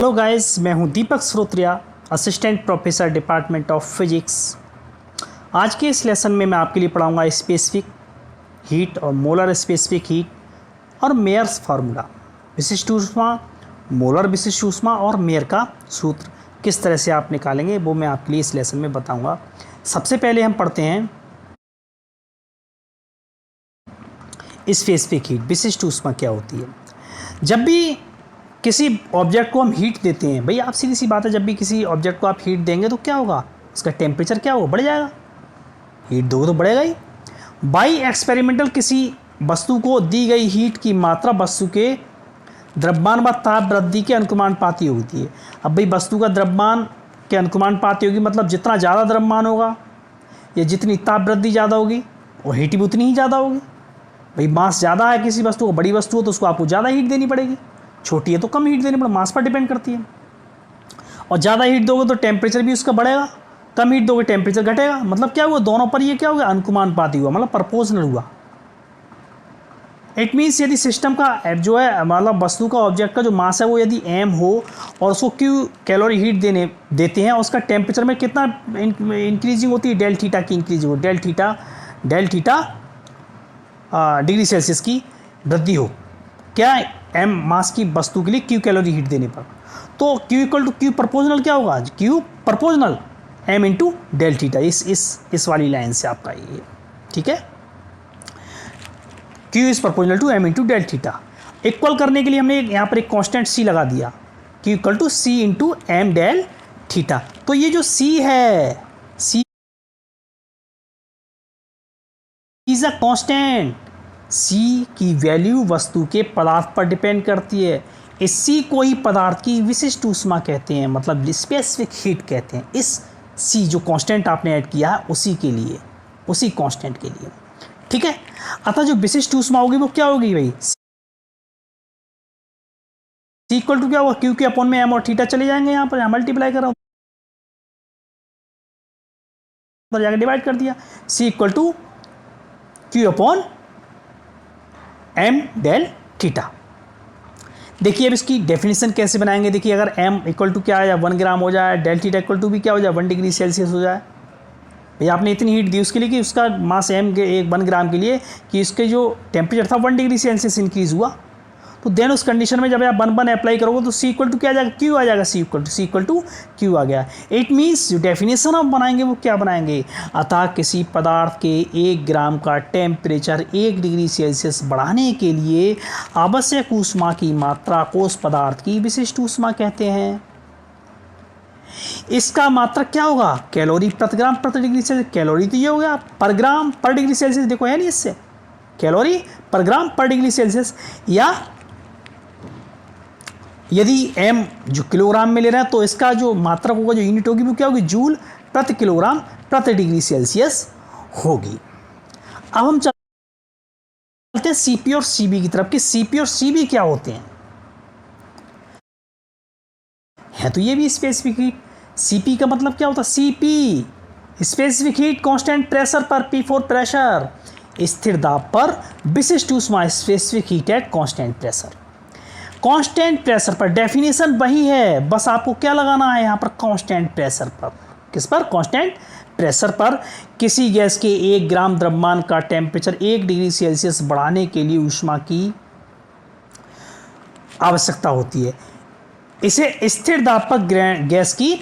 Hello guys, मैं हूं Deepak Shrotriya, assistant professor department of physics. आज के इस लेसन में मैं आपके लिए पढ़ाऊंगा स्पेसिफिक हीट और मोलर स्पेसिफिक हीट और मेयर्स फार्मूला, विशिष्ट ऊष्मा, मोलर विशिष्ट ऊष्मा और मेयर का सूत्र किस तरह से आप निकालेंगे वो मैं आपके लिए इस लेसन में बताऊंगा। सबसे पहले हम पढ़ते हैं स्पेसिफिक हीट, विशिष्ट ऊष्मा क्या होती है। जब भी किसी ऑब्जेक्ट को हम हीट देते हैं, भाई आप सीधी सी बात है, जब भी किसी ऑब्जेक्ट को आप हीट देंगे तो क्या होगा, उसका टेम्परेचर क्या होगा, बढ़ जाएगा। हीट दोगे तो बढ़ेगा ही। बाई एक्सपेरिमेंटल किसी वस्तु को दी गई हीट की मात्रा वस्तु के द्रव्यमान व ताप वृद्धि के अनुक्रमानुपाती होती है। अब भाई वस्तु का द्रव्यमान के अनुक्रमानुपाती होगी, मतलब जितना ज़्यादा द्रव्यमान होगा या जितनी ताप वृद्धि ज़्यादा होगी और हीट भी उतनी ही ज़्यादा होगी। भाई मास ज़्यादा है किसी वस्तु को, बड़ी वस्तु हो तो उसको आपको ज़्यादा हीट देनी पड़ेगी, छोटी है तो कम हीट देनी पड़ेगी, मास पर डिपेंड करती है। और ज़्यादा हीट दोगे तो टेम्परेचर भी उसका बढ़ेगा, कम हीट दोगे टेम्परेचर घटेगा। मतलब क्या हुआ, दोनों पर ये क्या हो गया, अनुक्रमानुपाती हुआ, मतलब प्रोपोर्शनल हुआ। इट मीन्स यदि सिस्टम का जो है, मतलब वस्तु का, ऑब्जेक्ट का जो मास है वो यदि m हो और उसको q कैलोरी हीट देते हैं, उसका टेम्परेचर में कितना इंक्रीजिंग होती है, डेल थीटा की इंक्रीजिंग हो, डेल थीटा डिग्री सेल्सियस की वृद्धि हो, क्या m मास की वस्तु के लिए q कैलोरी हीट देने पर। तो q equal to q proportional क्या होगा, q proportional m into del theta, इस वाली लाइन से आपका ये, ठीक है। q is proportional to m into del theta. Equal करने के लिए हमने यहाँ पर एक कांस्टेंट c लगा दिया, q equal to c into m del theta. तो ये जो c है, c is a constant. c की वैल्यू वस्तु के पदार्थ पर डिपेंड करती है। इस c को ही पदार्थ की विशिष्ट ऊष्मा कहते हैं, मतलब स्पेसिफिक हीट कहते हैं। इस c जो कांस्टेंट आपने ऐड किया है उसी के लिए, उसी कांस्टेंट के लिए, ठीक है। अतः जो विशिष्ट ऊष्मा होगी वो क्या होगी भाई, c इक्वल टू क्या होगा, q के अपॉन में m और थीटा चले जाएंगे, यहाँ पर मल्टीप्लाई कर रहा हूँ, जाकर डिवाइड कर दिया, c equal to q upon m del theta. देखिए अब इसकी डेफिनेशन कैसे बनाएंगे। देखिए अगर m इक्वल टू क्या है, 1 ग्राम हो जाए, डेल थीटा इक्वल टू भी क्या हो जाए, 1 डिग्री सेल्सियस हो जाए। भाई आपने इतनी हीट दी उसके लिए कि उसका मास m के 1 ग्राम के लिए कि उसके जो टेम्परेचर था 1 डिग्री सेल्सियस इंक्रीज हुआ। तो देन उस कंडीशन में जब आप 1 अप्लाई करोगे तो c इक्वल टू क्या आ जाएगा, q आ जाएगा, c इक्वल टू q आ गया। इट मीन्स जो डेफिनेशन आप बनाएंगे वो क्या बनाएंगे, अतः किसी पदार्थ के 1 ग्राम का टेम्परेचर 1 डिग्री सेल्सियस बढ़ाने के लिए आवश्यक ऊष्मा की मात्रा को उस पदार्थ की विशिष्ट ऊष्मा कहते हैं। इसका मात्रक क्या होगा, कैलोरी प्रति ग्राम प्रति डिग्री सेल्सियस। कैलोरी तो ये हो गया, पर ग्राम पर डिग्री सेल्सियस, देखो है नहीं इससे, कैलोरी पर ग्राम पर डिग्री सेल्सियस। या यदि m जो किलोग्राम में ले रहे हैं तो इसका जो मात्रक होगा, जो यूनिट होगी वो क्या होगी, जूल प्रति किलोग्राम प्रति डिग्री सेल्सियस होगी। अब हम चलते हैं Cp और Cv की तरफ कि Cp और Cv क्या होते हैं। है तो ये भी स्पेसिफिक हीट। Cp का मतलब क्या होता है, Cp specific heat constant pressure पर, P4 प्रेशर, स्थिर दाब पर विशिष्ट ऊष्मा, specific heat at constant pressure. Constant pressure पर डिफिनेशन वही है, बस आपको क्या लगाना है यहाँ पर, कांस्टेंट प्रेशर पर। किस पर, कांस्टेंट प्रेशर पर किसी गैस के 1 ग्राम द्रव्यमान का टेम्परेचर 1 डिग्री सेल्सियस बढ़ाने के लिए ऊष्मा की आवश्यकता होती है। इसे स्थिर दाब पर गैस की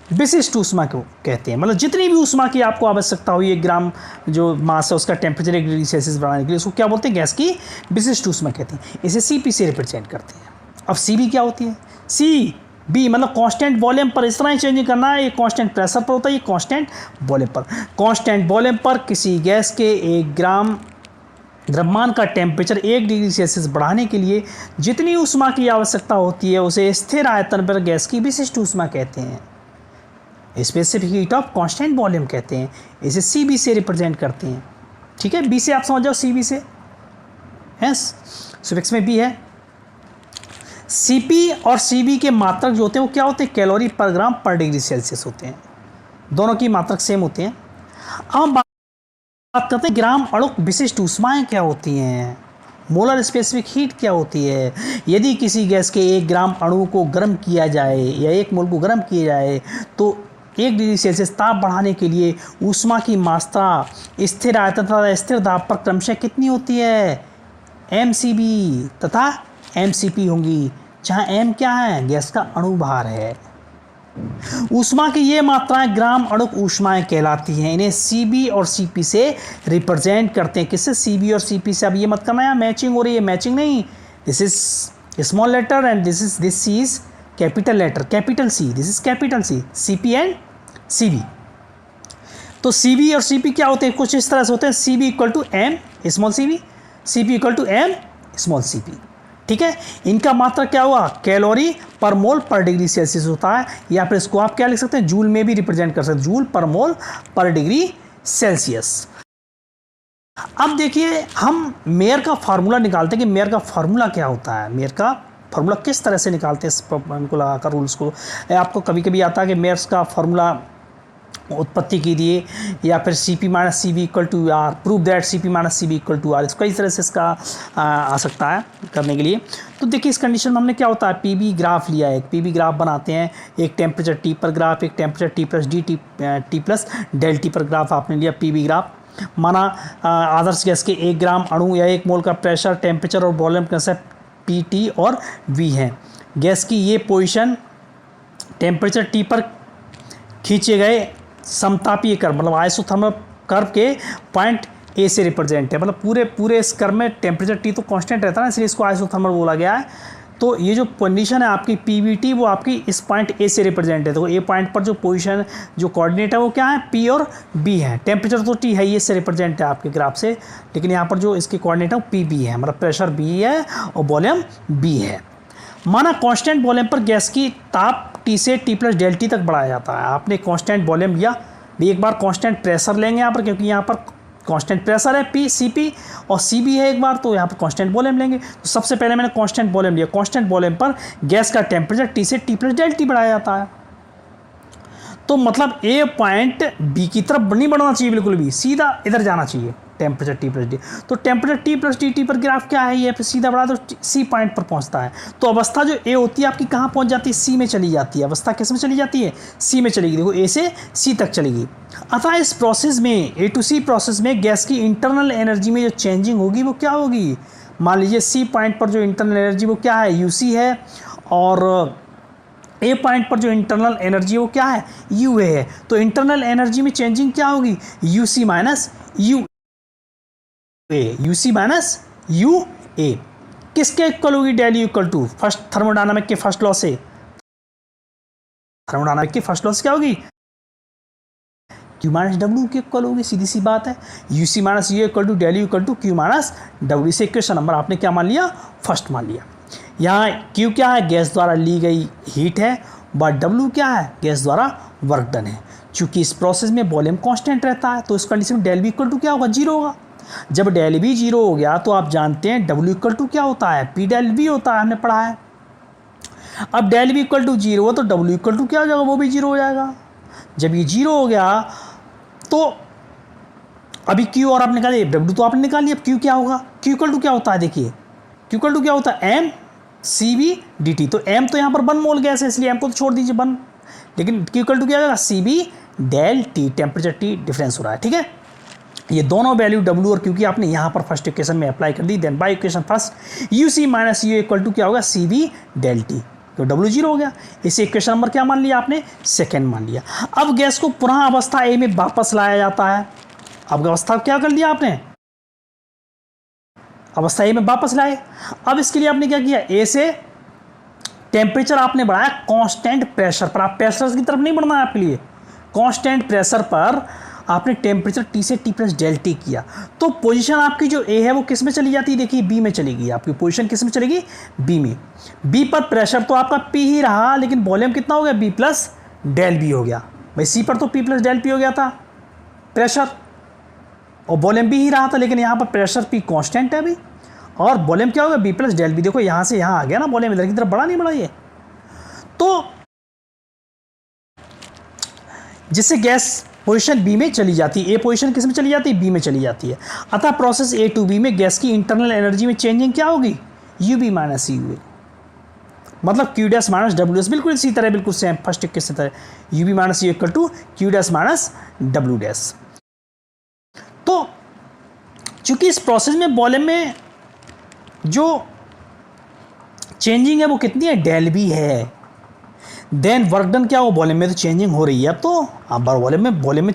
विशिष्ट ऊष्मा को कहते हैं। मतलब जितनी भी ऊष्मा की आपको आवश्यकता हुई 1 ग्राम जो मास है उसका टेम्परेचर 1 डिग्री सेल्सियस बढ़ाने के लिए, उसको क्या बोलते हैं, गैस की विशिष्ट ऊष्मा कहते हैं। इसे Cp से रिप्रेजेंट करते हैं। अब Cv क्या होती है, Cv मतलब कांस्टेंट वॉल्यूम पर, इस तरह ही चेंज करना है, ये कांस्टेंट प्रेशर पर होता है, ये कांस्टेंट वॉल्यूम पर। कांस्टेंट वॉल्यूम पर किसी गैस के 1 ग्राम द्रव्यमान का टेम्परेचर 1 डिग्री सेल्सियस बढ़ाने के लिए जितनी ऊष्मा की आवश्यकता होती है उसे स्थिर आयतन पर गैस की विशिष्ट ऊष्मा कहते हैं, specific heat of constant volume कहते हैं। इसे Cv से रिप्रेजेंट करते हैं, ठीक है। बी से आप समझ जाओ, Cv से है, सुफिक्स में बी है। Cp और Cv के मात्रक जो होते हैं वो क्या होते हैं, कैलोरी पर ग्राम पर डिग्री सेल्सियस होते हैं, दोनों की मात्रक सेम होते हैं। अब हम बात करते हैं ग्राम अणुक विशिष्ट ऊष्माएं क्या होती हैं। मोलर स्पेसिफिक हीट क्या होती है? यदि किसी गैस के 1 ग्राम अणु को गर्म किया जाए या 1 मोल को गर्म किया जाए तो 1 डिग्री सेल्सियस ताप बढ़ाने के लिए ऊष्मा की मात्रा स्थिर आयतन तथा स्थिर दाब पर क्रमशः कितनी होती है? mcb तथा mcp होंगी, जहाँ m क्या है? गैस का अणु भार है। ऊष्मा की ये मात्राएं ग्राम अणुक ऊष्माएं कहलाती हैं। इन्हें Cb और Cp से रिप्रेजेंट करते हैं। किससे? Cb और Cp से। अब ये मत करना यार मैचिंग हो रही है, मैचिंग नहीं। This is small letter and this is capital letter, capital C, this is capital C, Cp and Cb। तो Cb और Cp क्या होते हैं? कुछ इस तरह से होते हैं, Cb equal to m small cb, Cp equal to m small cp। ठीक है, इनका मात्रा क्या हुआ? कैलोरी पर मोल पर डिग्री सेल्सियस होता है, या फिर इसको आप क्या लिख सकते हैं? जूल में भी रिप्रेजेंट कर सकते हैं, जूल पर मोल पर डिग्री सेल्सियस। अब देखिए हम मेयर का फार्मूला निकालते हैं कि मेयर का फार्मूला क्या होता है। मेयर का फार्मूला किस तरह से निकालते हैं इनको लगाकर रूल्स को। आपको कभी कभी आता है कि मेयर्स का फार्मूला उत्पत्ति कीजिए, या फिर Cp minus C V equal to R, prove that Cp minus C V equal to R. इसको कई तरह से इसका आ सकता है करने के लिए। तो देखिए इस कंडीशन में हमने क्या होता है, पीबी ग्राफ लिया है, एक पीबी ग्राफ बनाते हैं, एक टेम्परेचर टी पर ग्राफ, एक temperature T plus D T plus del T पर ग्राफ आपने लिया पीबी ग्राफ। माना आदर्श गैस के 1 ग्राम अणु या 1 मोल का प्रेशर, टेम्परेचर और वॉल्यूम कंसेप्ट पी टी और वी है। गैस की ये पोजीशन टेम्परेचर टी पर खींचे गए समतापीय कर्व, मतलब आइसोथर्मल कर्व के पॉइंट ए से रिप्रेजेंट है। मतलब पूरे इस कर्व में टेम्परेचर टी तो कांस्टेंट रहता है ना, इसलिए इसको आइसोथर्मल बोला गया है। तो ये जो पोजीशन है आपकी पीवीटी, वो आपकी इस पॉइंट ए से रिप्रेजेंट है। तो ए पॉइंट पर जो पोजीशन, जो कोऑर्डिनेट है वो क्या है? पी और बी है। टेम्परेचर तो टी है, ये से रिप्रेजेंट है आपके ग्राफ से, लेकिन यहाँ पर जो इसके कोऑर्डिनेट है वो पी बी है, मतलब प्रेशर बी है और वॉल्यूम बी है। माना कांस्टेंट वॉल्यूम पर गैस की ताप टी से टी प्लस डेल टी तक बढ़ाया जाता है। आपने कांस्टेंट वॉल्यूम लिया, भी एक बार कांस्टेंट प्रेशर लेंगे यहाँ पर, क्योंकि यहाँ पर कांस्टेंट प्रेशर है पी सी पी और सी बी है एक बार, तो यहाँ पर कांस्टेंट वॉल्यूम लेंगे। तो सबसे पहले मैंने कांस्टेंट वॉल्यूम लिया। कांस्टेंट वॉल्यूम पर गैस का टेम्परेचर टी से टी प्लस डेल टी बढ़ाया जाता है। तो मतलब ए पॉइंट बी की तरफ नहीं बढ़ना चाहिए बिल्कुल भी, सीधा इधर जाना चाहिए टेम्परेचर टी प्लस डी। तो temperature T plus D T पर ग्राफ क्या है? ये फिर सीधा बढ़ा तो सी पॉइंट पर पहुंचता है। तो अवस्था जो ए होती है आपकी कहाँ पहुंच जाती है? सी में चली जाती है। अवस्था किस में चली जाती है? सी में चलेगी। देखो ए से सी तक चलेगी। अतः इस प्रोसेस में, ए टू सी प्रोसेस में गैस की इंटरनल एनर्जी में जो चेंजिंग होगी वो क्या होगी? मान लीजिए सी पॉइंट पर जो इंटरनल एनर्जी वो क्या है? यूसी है, और ए पॉइंट पर जो इंटरनल एनर्जी वो क्या है? यू है। तो इंटरनल एनर्जी में चेंजिंग क्या होगी? U C minus U A, U C minus U A. किसके इक्वल होगी? Del U equal to first thermodynamic के फर्स्ट लॉ से। थर्मोडायनामिक की फर्स्ट लॉ से क्या होगी? क्यू माइनस डब्ल्यू की इक्वल होगी, सीधी सी बात है। U C minus U equal to del U equal to Q minus W. से इक्वेशन नंबर आपने क्या मान लिया? फर्स्ट मान लिया। यहाँ क्यू क्या है? गैस द्वारा ली गई हीट है, बट डब्ल्यू क्या है? गैस द्वारा वर्क डन है। चूंकि इस प्रोसेस में वॉल्यूम कांस्टेंट रहता है, तो इस कंडीशन में डेल बी इक्वल टू क्या होगा? जीरो होगा। जब डेल बी जीरो हो गया तो आप जानते हैं डब्ल्यू इक्वल टू क्या होता है? पी डेल बी होता है, हमने पढ़ा है। अब del B equal to zero हो तो डब्ल्यू इक्वल टू क्या हो जाएगा? वो भी जीरो हो जाएगा। जब ये जीरो हो गया तो अभी क्यू और आप निकाल लिया, डब्ल्यू तो आपने निकाल लिया, अब क्यू क्या होगा? क्यू इक्वल टू क्या होता है? देखिए क्यू इक्वल टू क्या होता है? M C V D T. तो एम तो यहाँ पर 1 मोल गैस है, इसलिए एम को तो छोड़ दीजिए 1, लेकिन क्यू इक्वल टू क्या होगा? C B del T, temperature T difference हो रहा है। ठीक है, ये दोनों वैल्यू डब्ल्यू और क्यू की आपने यहाँ पर फर्स्ट इक्वेशन में अप्लाई कर दी। Then by equation first U C minus U equal to क्या होगा? C B del T. तो डब्ल्यू जीरो हो गया। इसे इक्वेशन नंबर क्या मान लिया आपने? सेकेंड मान लिया। अब गैस को पुनः अवस्था ए में वापस लाया जाता है। अब अवस्था क्या कर दिया आपने? अवस्था ए में वापस लाए। अब इसके लिए आपने क्या किया? ए से टेम्परेचर आपने बढ़ाया कांस्टेंट प्रेशर पर। आप प्रेशर की तरफ नहीं बढ़ना है आपके लिए, कांस्टेंट प्रेशर पर आपने टेम्परेचर टी से टी प्लस डेल टी किया। तो पोजीशन आपकी जो ए है वो किस में चली जाती है? देखिए बी में चलेगी। आपकी पोजीशन किस में चलेगी? बी में। बी पर प्रेशर तो आपका पी ही रहा, लेकिन वॉल्यूम कितना हो गया? बी प्लस डेल बी हो गया। भाई सी पर तो पी प्लस डेल पी हो गया था प्रेशर, और वॉल्यूम बी ही रहा था, लेकिन यहाँ पर प्रेशर पी कांस्टेंट है अभी, और वॉल्यूम क्या होगा? V plus del V. देखो यहाँ से यहाँ आ गया ना वॉल्यूम, इधर की तरफ बढ़ा नहीं बढ़ा ये। तो जिससे गैस पोजीशन बी में चली जाती है। ए पोजीशन किस में चली जाती है? बी में चली जाती है। अतः प्रोसेस ए टू बी में गैस की इंटरनल एनर्जी में चेंजिंग क्या होगी? U B minus U A, मतलब Q dash minus W dash, बिल्कुल इसी तरह, बिल्कुल सेम फर्स्ट इक्वेशन की तरह, U B minus U equal to Q dash minus W dash. तो चूंकि इस प्रोसेस में वॉल्यूम में जो चेंजिंग है वो कितनी है? डेल बी है। देन वर्क डन क्या हो? वॉल्यूम में तो चेंजिंग हो रही है, अब तो अब वॉल्यूम में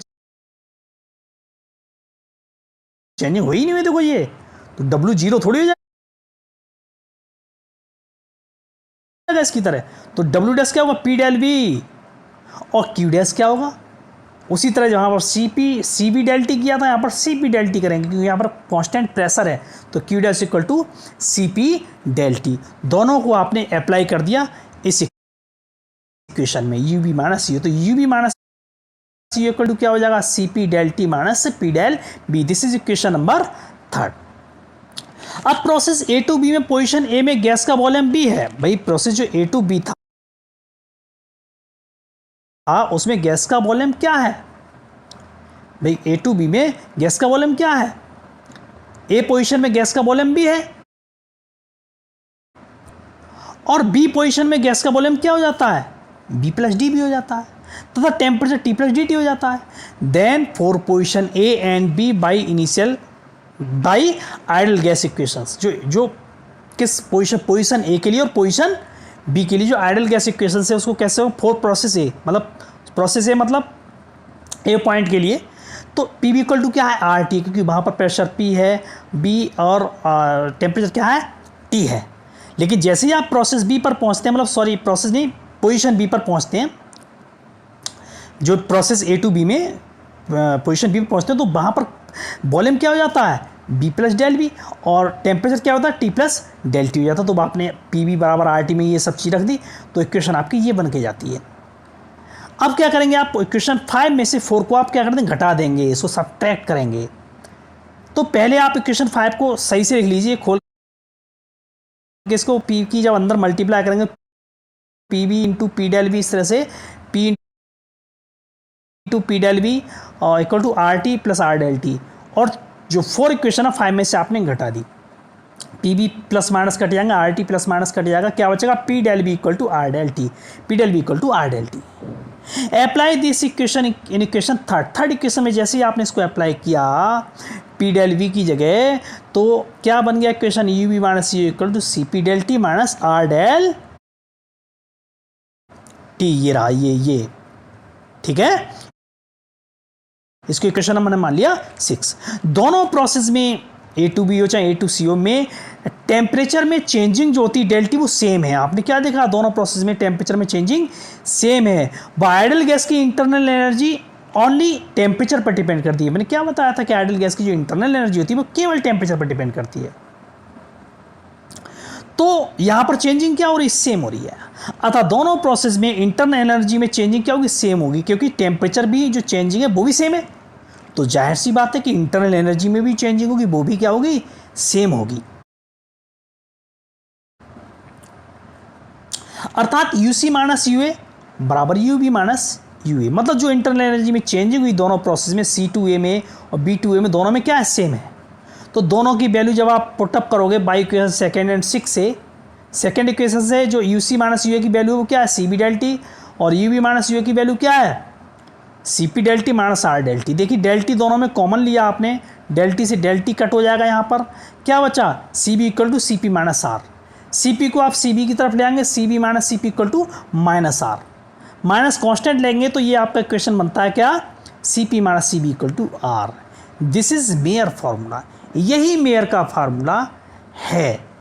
चेंजिंग हो ही नहीं हुई। देखो ये तो डब्ल्यू जीरो थोड़ी हो जाएगा इसकी तरह, तो डब्ल्यू डैश क्या होगा? पी डेल बी, और क्यू डैश क्या होगा? उसी तरह जहाँ पर सी बी डेल टी किया था, यहाँ पर सी पी डेल टी करेंगे, क्योंकि यहाँ पर कांस्टेंट प्रेशर है, तो Q dash equal to C P del T. दोनों को आपने अप्लाई कर दिया इस इक्वेशन में, यू बी माइनस यू, तो U B minus U equal to क्या हो जाएगा? C P del T minus P del V. This is equation number 3। अब प्रोसेस ए टू बी में पोजीशन ए में गैस का वॉल्यूम बी है। भाई प्रोसेस जो ए टू बी था उसमें गैस का वॉल्यूम क्या है? भाई ए टू बी में गैस का वॉल्यूम क्या है? ए पोजीशन में गैस का वॉल्यूम बी है, और बी पोजीशन में गैस का वॉल्यूम क्या हो जाता है? बी प्लस डी भी हो जाता है, तथा temperature T plus D T हो जाता है। Then for position A and B by ideal gas equations, जो किस पोजीशन ए के लिए और पोजीशन बी के लिए जो आइडल गैस इक्वेशन है उसको कैसे हो? फॉर प्रोसेस ए, मतलब ए पॉइंट के लिए, तो पी बी इक्वल टू क्या है? आर टी, क्योंकि वहाँ पर प्रेशर पी है, बी और टेम्परेचर क्या है? टी है। लेकिन जैसे ही आप प्रोसेस बी पर पहुँचते हैं, प्रोसेस नहीं, पोजीशन बी पर पहुँचते हैं, जो प्रोसेस ए टू बी में पोजीशन बी पर पहुँचते हैं, तो वहाँ पर वॉल्यूम क्या हो जाता है? बी प्लस डेल बी, और टेम्परेचर क्या होता है? टी प्लस डेल टी हो जाता है। तो आपने पी बी बराबर आर टी में ये सब चीज़ रख दी, तो इक्वेशन आपकी ये बन के जाती है। अब क्या करेंगे आप? इक्वेशन 5 में से 4 को आप क्या कर देंगे? घटा देंगे, इसको सब्ट्रैक्ट करेंगे। तो पहले आप इक्वेशन 5 को सही से लिख लीजिए, खोल के इसको पी की जब अंदर मल्टीप्लाई करेंगे, P V into P del V, इस तरह से P into P del B equal to R T plus R del T, और जो 4 इक्वेशन है 5 में से आपने घटा दी, P B plus minus cut जाएगा, R T plus minus cut जाएगा, क्या बचेगा? P del B equal to R del T, P del B equal to R del T. Apply this equation in equation third equation में जैसे ही आपने इसको apply किया P del we की जगह, तो क्या बन गया equation? U B minus U equal to C P del T minus R del T. ये रहा, ये ठीक है। इसको इक्वेशन हमने मान लिया 6। दोनों प्रोसेस में ए टू बी हो चाहे ए टू सी हो में टेम्परेचर में चेंजिंग जो होती है डेल्टी वो सेम है। आपने क्या देखा? दोनों प्रोसेस में टेम्परेचर में चेंजिंग सेम है। आइडल गैस की इंटरनल एनर्जी ओनली टेम्परेचर पर डिपेंड करती है। मैंने क्या बताया था कि आइडल गैस की जो इंटरनल एनर्जी होती है वो केवल टेम्परेचर पर डिपेंड करती है। तो यहां पर चेंजिंग क्या हो रही है? सेम हो रही है। अतः दोनों प्रोसेस में इंटरनल एनर्जी में चेंजिंग क्या होगी? सेम होगी, क्योंकि टेम्परेचर भी जो चेंजिंग है वो भी सेम है। तो जाहिर सी बात है कि इंटरनल एनर्जी में भी चेंजिंग होगी, वो भी क्या होगी? सेम होगी। अर्थात यू सी माइनस यू ए बराबर you B minus U A, मतलब जो इंटरनल एनर्जी में चेंजिंग हुई दोनों प्रोसेस में सी टू ए में और बी टू ए में, दोनों में क्या है? सेम है। तो दोनों की वैल्यू जब आप पुटअप करोगे बाई इक्वेशन सेकेंड एंड 6 से, सेकेंड इक्वेशन से जो U C minus U A की वैल्यू वो क्या है? सी बी डेल टी, और U B minus U A की वैल्यू क्या है? C P del T minus R del T. देखिए डेल टी दोनों में कॉमन लिया आपने, डेल टी से डेल टी कट हो जाएगा, यहाँ पर क्या बचा? C V equal to C P minus R. C P को आप सी बी की तरफ ले आएंगे, C V minus C P equal to minus R, minus constant लेंगे तो ये आपका इक्वेशन बनता है क्या? C P minus C V equal to R. This is Mayer formula, यही मेयर का फार्मूला है।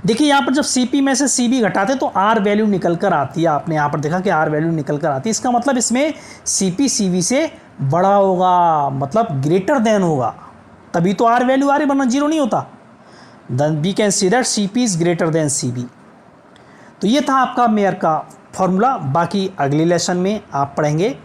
देखिए यहाँ पर जब सी पी में से सी बी घटाते तो आर वैल्यू निकल कर आती है। आपने यहाँ पर देखा कि आर वैल्यू निकल कर आती है, इसका मतलब इसमें सी पी सी बी से बड़ा होगा, मतलब ग्रेटर देन होगा, तभी तो आर वैल्यू आ रही, वरना जीरो नहीं होता। Then we can see that C P is greater than C V. तो ये था आपका मेयर का फॉर्मूला। बाकी अगले लेसन में आप पढ़ेंगे